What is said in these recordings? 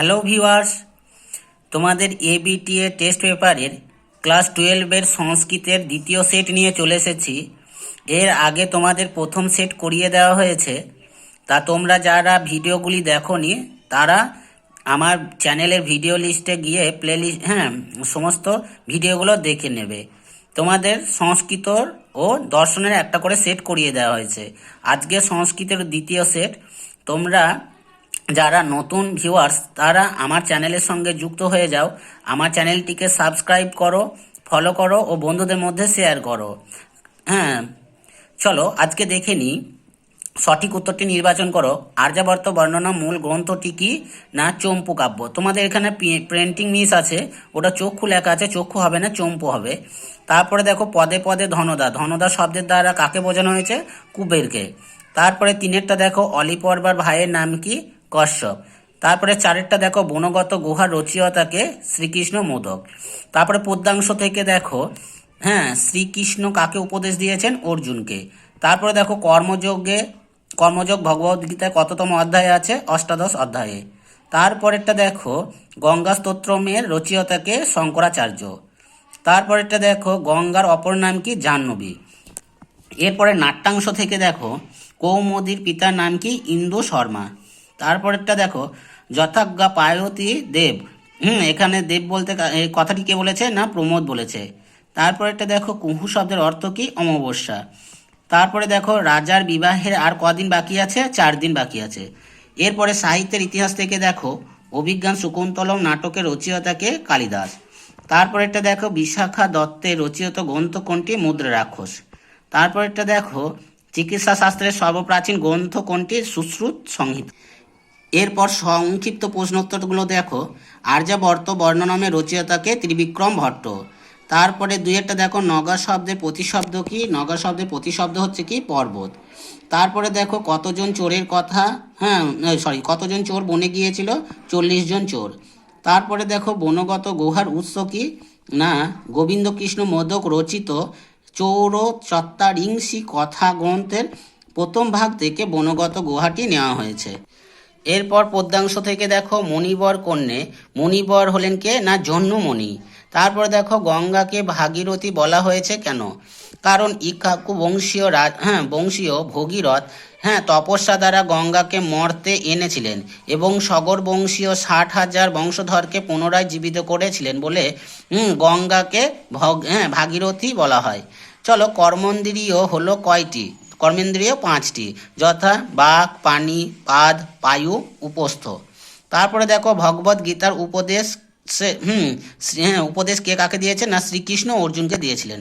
Hello viewers, তোমাদের ABTA test পেপারের class 12-এর সংস্কৃতের দ্বিতীয় সেট নিয়ে চলে এসেছি। এর আগে তোমাদের প্রথম সেট করিয়ে দেওয়া হয়েছে। তা তোমরা যারা ভিডিওগুলি দেখোনি তারা আমার চ্যানেলের ভিডিও লিস্টে গিয়ে প্লেলিস্ট সমস্ত ভিডিওগুলো দেখে নেবে। তোমাদের সংস্কৃত ও দর্শনের একটা করে সেট করিয়ে দেওয়া হয়েছে। আজকে সংস্কৃতের দ্বিতীয় সেট। তোমরা যারা নতুন ভিউয়ার্স তারা আমার চ্যানেলের সঙ্গে যুক্ত হয়ে যাও। আমার চ্যানেলটিকে সাবস্ক্রাইব করো, ফলো করো ও বন্ধুদের মধ্যে শেয়ার করো। চলো আজকে দেখে নিই। সঠিক উত্তরটি নির্বাচন করো। আর্যাবর্ত বর্ণনা মূল গ্রন্থটি কি? না চম্পু কাব্য। তোমাদের এখানে প্রিন্টিং মিস আছে, ওটা চক্ষু লেখা আছে, চক্ষু হবে না, চম্পু হবে। তারপরে দেখো পদে পদে ধনদা। ধনদা শব্দের দ্বারা কাকে বোঝানো হয়েছে? কুবেরকে। তারপরে তিনেরটা দেখো অলিপর্বার ভাইয়ের নাম কি? কশ্যপ। তারপরে চারেরটা দেখো বনগত গুহার রচয়িতাকে? শ্রীকৃষ্ণ মোদক। তারপরে পদ্যাংশ থেকে দেখো শ্রীকৃষ্ণ কাকে উপদেশ দিয়েছেন? অর্জুনকে। তারপরে দেখো কর্মযোগ ভগবদ্গীতায় কততম অধ্যায়ে আছে? অষ্টাদশ অধ্যায়ে। তারপরেরটা দেখো গঙ্গা স্তোত্রমের রচয়িতাকে? শঙ্করাচার্য। তারপরেরটা দেখো গঙ্গার অপর নাম কি? জাহ্নবী। এরপরে নাট্যাংশ থেকে দেখো কৌমুদীর পিতার নাম কি? ইন্দু শর্মা। তারপরেরটা দেখো যথাজ্ঞা পায়তী দেব। এখানে দেব বলতে এই কথাটি কে বলেছে? না প্রমোদ বলেছে। তারপরেরটা দেখো কুহু শব্দের অর্থ কি? অমাবস্যা। তারপরে দেখো রাজার বিবাহের আর কদিন বাকি আছে? 4 দিন বাকি আছে। এরপরে সাহিত্যের ইতিহাস থেকে দেখো অভিজ্ঞান শকুন্তলম নাটকের রচয়িতাকে? কালিদাস। তারপরেরটা দেখো বিশাখা দত্তের রচিত গ্রন্থ কোনটি? মুদ্রা রাক্ষস। তারপরেরটা দেখো চিকিৎসা শাস্ত্রের সর্বপ্রাচীন গ্রন্থ কোনটি? সুশ্রুত সংহিতা। এরপর সংক্ষিপ্ত প্রশ্নোত্তরগুলো দেখো আর্যাবর্ত বর্ণনামের রচয়িতাকে? ত্রিবিক্রম ভট্ট। তারপরে দুইয়েরটা দেখো নগা শব্দের প্রতিশব্দ কি? নগা শব্দের প্রতিশব্দ হচ্ছে কি? পর্বত। তারপরে দেখো কতজন চোরের কথা? কতজন চোর বনে গিয়েছিল? 40 জন চোর। তারপরে দেখো বনগত গুহার উৎস কি? না গোবিন্দ কৃষ্ণ মোদক রচিত চৌরচত্বারিংশি কথা গ্রন্থের প্রথম ভাগ থেকে বনগত গুহাটি নেওয়া হয়েছে। এরপর পদ্যাংশ থেকে দেখো মণিবর কন্যে। মণিবর হলেন কে? না জহ্নমণি। তারপরে দেখো গঙ্গাকে ভাগীরথী বলা হয়েছে কেন? কারণ ইক্ষ্বাকু বংশীয় ভগীরথ তপস্যা দ্বারা গঙ্গাকে মর্তে এনেছিলেন এবং সগর বংশীয় 60,000 বংশধরকে পুনরায় জীবিত করেছিলেন বলে গঙ্গাকে ভাগীরথী বলা হয়। চলো কর্মেন্দ্রিয় হলো কয়টি? কর্মেন্দ্রিয় 5টি, যথা বাক, পানি, পাদ, পায়ু, উপস্থ। তারপরে দেখো ভগবদ গীতার উপদেশ কে কাকে দিয়েছে? না শ্রীকৃষ্ণ অর্জুনকে দিয়েছিলেন।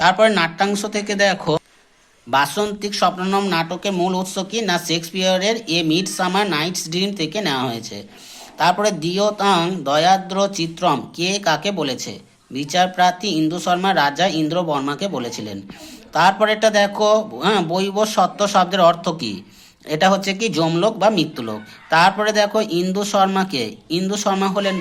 তারপরে নাট্যাংশ থেকে দেখো বাসন্তিক স্বপ্ননম নাটকের মূল উৎস কি? না শেক্সপিয়রের এ মিডসামার নাইটস ড্রিম থেকে নেওয়া হয়েছে। তারপরে দিয়তাং দয়াদ্র চিত্রম কে কাকে বলেছে? বিচারপ্রার্থী ইন্দু শর্মা রাজা ইন্দ্র বর্মাকে বলেছিলেন। তারপরে এটা দেখো বৈব সত্য শব্দের অর্থ কি? এটা হচ্ছে কি? যমলোক বা মৃত্যুলোক। তারপরে দেখো ইন্দু শর্মাকে? ইন্দু শর্মা হলেন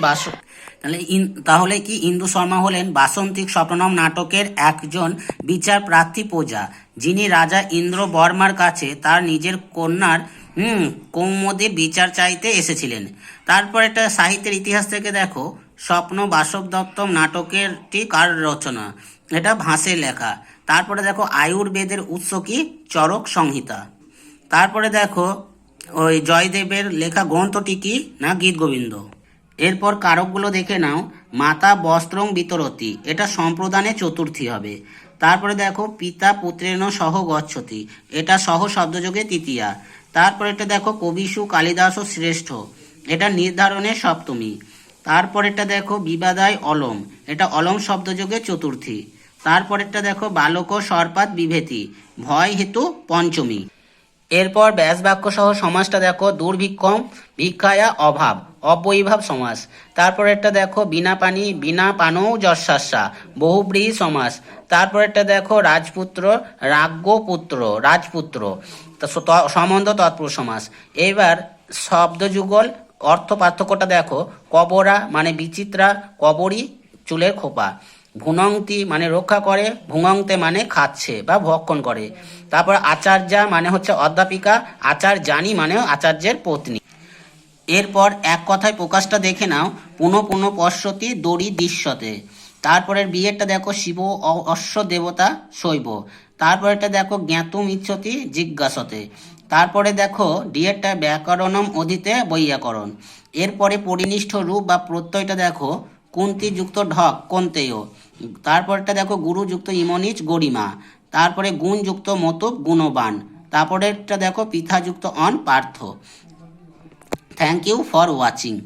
তাহলে কি ইন্দু শর্মা হলেন বাসন্তিক স্বপ্ননম নাটকের একজন বিচার প্রার্থী প্রজা, যিনি রাজা ইন্দ্র বর্মার কাছে তার নিজের কন্যার কৌমুদীর বিচার চাইতে এসেছিলেন। তারপর এটা সাহিত্যের ইতিহাস থেকে দেখো স্বপ্ন বাসব দত্তম নাটকেরটি কার রচনা? এটা ভাসের লেখা। তারপরে দেখো আয়ুর্বেদের উৎস কি? চরক সংহিতা। তারপরে দেখো ওই জয়দেবের লেখা গ্রন্থটি কি? না গীত গোবিন্দ। এরপর কারকগুলো দেখে নাও। মাতা বস্ত্রং বিতরতি, এটা সম্প্রদানে চতুর্থী হবে। তারপরে দেখো পিতা পুত্রেণ সহ গচ্ছতি, এটা সহ শব্দযোগে তৃতীয়া। তারপরে এটা দেখো কবিষু কালিদাস শ্রেষ্ঠ, এটা নির্ধারণে সপ্তমী। তারপরেরটা দেখো বিবাদায় অলম, এটা অলম শব্দযোগে চতুর্থী। তারপরেরটা দেখো বালক সর্পাত বিভেতি, ভয় হেতু পঞ্চমী। এরপর ব্যাস বাক্য সহ সমাসটা দেখো দুর্ভিক্ষম ভিক্ষায়া অভাব, অবৈভাব সমাস। তারপর একটা দেখো বিনা পানি বিনা পানৌ যশাস্যা, বহুব্রীহি সমাস। তারপর একটা দেখো রাজপুত্র রাজ্ঞপুত্র রাজপুত্র, সম্বন্ধ তৎপুরুষ সমাস। এবার শব্দযুগল অর্থ পার্থক্যটা দেখো। কবরা মানে বিচিত্রা, কবরী চুলের খোপা। ভুনংতি মানে রক্ষা করে, ভুঙংতে মানে খাচ্ছে বা ভক্ষণ করে। তারপর আচার্যা মানে হচ্ছে অধ্যাপিকা, আচার্যানি মানে আচার্যের পত্নী। এরপর এক কথায় প্রকাশটা দেখে নাও, পুনঃ পুনঃ পশ্যতি দড়ি দৃশ্যতে। তারপরের বিয়েরটা দেখো, শিব অশ্ব দেবতা শৈব। তারপরেরটা দেখো, জ্ঞাতুম ইচ্ছতি জিজ্ঞাসতে। তারপরে দেখো ডিএরটা ব্যাকরণম অধীতে বৈয়াকরণ। এরপরে পরিনিষ্ঠ রূপ বা প্রত্যয়টা দেখো, কুন্তি যুক্ত ঢক কোন্তেয়। তারপরটা দেখো, গুরু যুক্ত ইমনিচ গরিমা। তারপরে গুণ যুক্ত মতুব গুণবান। তারপরেরটা দেখো, পিথা যুক্ত অন পার্থ। Thank you for watching.